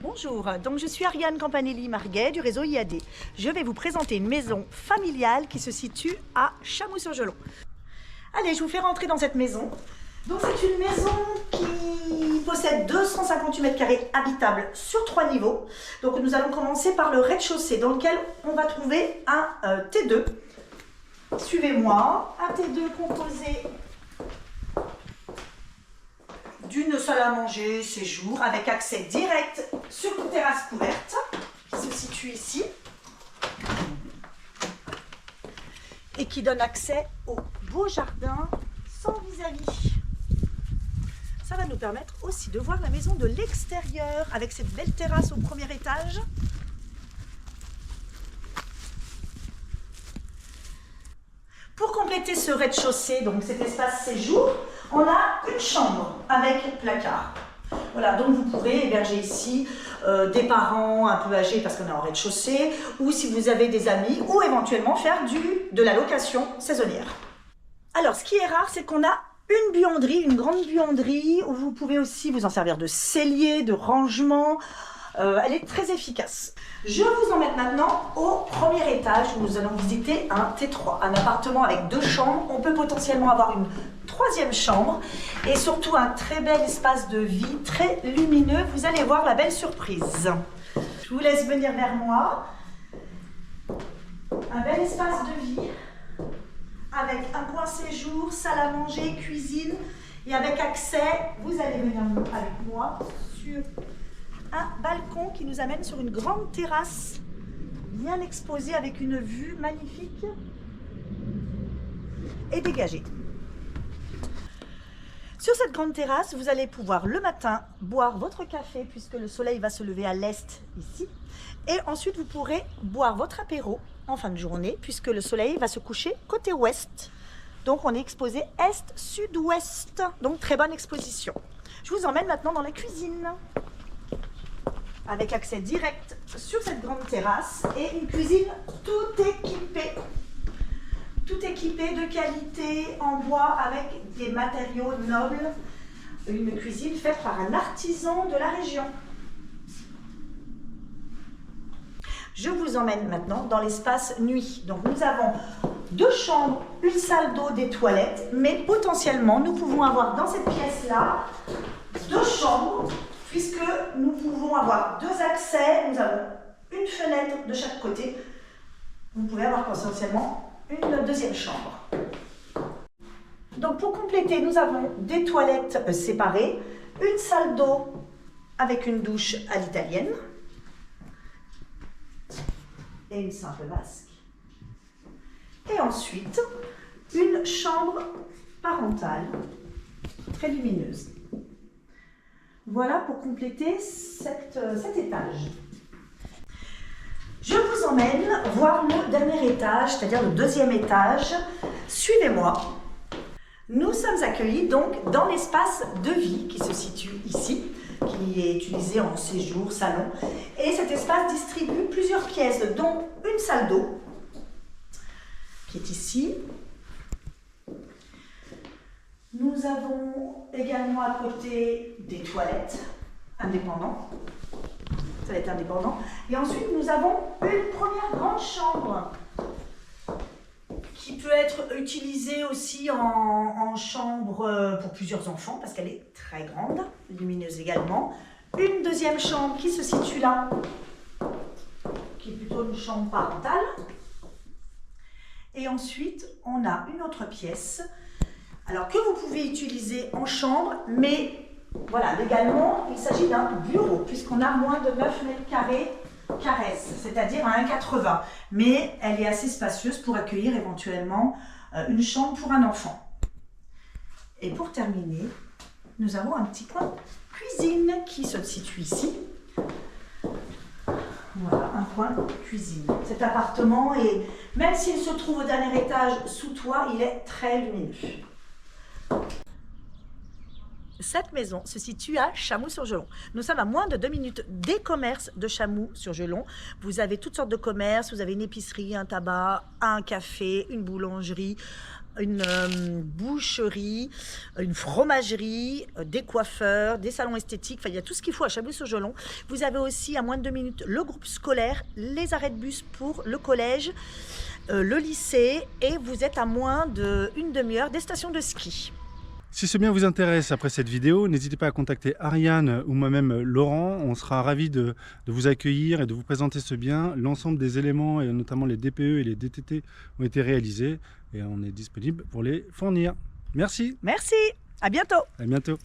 Bonjour, donc je suis Ariane Campanelli-Marguet du réseau IAD. Je vais vous présenter une maison familiale qui se situe à Chamoux-sur-Gelon. Allez, je vous fais rentrer dans cette maison. Donc c'est une maison qui possède 258 mètres carrés habitables sur 3 niveaux. Donc nous allons commencer par le rez-de-chaussée dans lequel on va trouver un T2. Suivez-moi, un T2 composé d'une salle à manger, séjour, avec accès direct sur une terrasse couverte qui se situe ici et qui donne accès au beau jardin sans vis-à-vis. Ça va nous permettre aussi de voir la maison de l'extérieur avec cette belle terrasse au premier étage. Pour compléter ce rez-de-chaussée, donc cet espace séjour, on a une chambre avec placard. Voilà, donc vous pourrez héberger ici des parents un peu âgés parce qu'on est en rez-de-chaussée, ou si vous avez des amis, ou éventuellement faire de la location saisonnière. Alors, ce qui est rare, c'est qu'on a une buanderie, une grande buanderie, où vous pouvez aussi vous en servir de cellier, de rangement. Elle est très efficace. Je vous emmène maintenant au premier étage où nous allons visiter un T3, un appartement avec 2 chambres. On peut potentiellement avoir une 3e chambre et surtout un très bel espace de vie, très lumineux. Vous allez voir la belle surprise. Je vous laisse venir vers moi. Un bel espace de vie avec un coin séjour, salle à manger, cuisine et avec accès, vous allez venir avec moi sur un balcon qui nous amène sur une grande terrasse bien exposée avec une vue magnifique et dégagée. Sur cette grande terrasse, vous allez pouvoir le matin boire votre café puisque le soleil va se lever à l'est ici. Et ensuite, vous pourrez boire votre apéro en fin de journée puisque le soleil va se coucher côté ouest. Donc, on est exposé est-sud-ouest. Donc, très bonne exposition. Je vous emmène maintenant dans la cuisine, avec accès direct sur cette grande terrasse et une cuisine tout équipée. Tout équipé de qualité en bois avec des matériaux nobles. Une cuisine faite par un artisan de la région. Je vous emmène maintenant dans l'espace nuit. Donc nous avons 2 chambres, une salle d'eau, des toilettes, mais potentiellement nous pouvons avoir dans cette pièce-là 2 chambres, puisque nous pouvons avoir 2 accès, nous avons une fenêtre de chaque côté. Vous pouvez avoir potentiellement une 2e chambre. Donc pour compléter, nous avons des toilettes séparées, une salle d'eau avec une douche à l'italienne et une simple vasque. Et ensuite, une chambre parentale très lumineuse. Voilà pour compléter cet étage. Je vous emmène voir le dernier étage, c'est-à-dire le 2e étage. Suivez-moi. Nous sommes accueillis donc dans l'espace de vie qui se situe ici, qui est utilisé en séjour, salon. Et cet espace distribue plusieurs pièces, dont une salle d'eau, qui est ici. Nous avons également à côté des toilettes indépendantes. Et ensuite, nous avons une première grande chambre qui peut être utilisée aussi en chambre pour plusieurs enfants parce qu'elle est très grande, lumineuse également. Une 2e chambre qui se situe là, qui est plutôt une chambre parentale. Et ensuite, on a une autre pièce, alors que vous pouvez utiliser en chambre, mais voilà, légalement, il s'agit d'un bureau, puisqu'on a moins de 9 mètres carrés caresse, c'est-à-dire à 1,80. Mais elle est assez spacieuse pour accueillir éventuellement une chambre pour un enfant. Et pour terminer, nous avons un petit coin cuisine qui se situe ici. Voilà, un coin cuisine. Cet appartement, même s'il se trouve au dernier étage sous toit, il est très lumineux. Cette maison se situe à Chamoux-sur-Gelon. Nous sommes à moins de 2 minutes des commerces de Chamoux-sur-Gelon. Vous avez toutes sortes de commerces, vous avez une épicerie, un tabac, un café, une boulangerie, une boucherie, une fromagerie, des coiffeurs, des salons esthétiques, enfin il y a tout ce qu'il faut à Chablis-sur-Jolon. Vous avez aussi à moins de 2 minutes le groupe scolaire, les arrêts de bus pour le collège, le lycée, et vous êtes à moins d'une demi-heure des stations de ski. Si ce bien vous intéresse après cette vidéo, n'hésitez pas à contacter Ariane ou moi-même Laurent. On sera ravis de vous accueillir et de vous présenter ce bien. L'ensemble des éléments, et notamment les DPE et les DTT, ont été réalisés et on est disponible pour les fournir. Merci. Merci, à bientôt. À bientôt.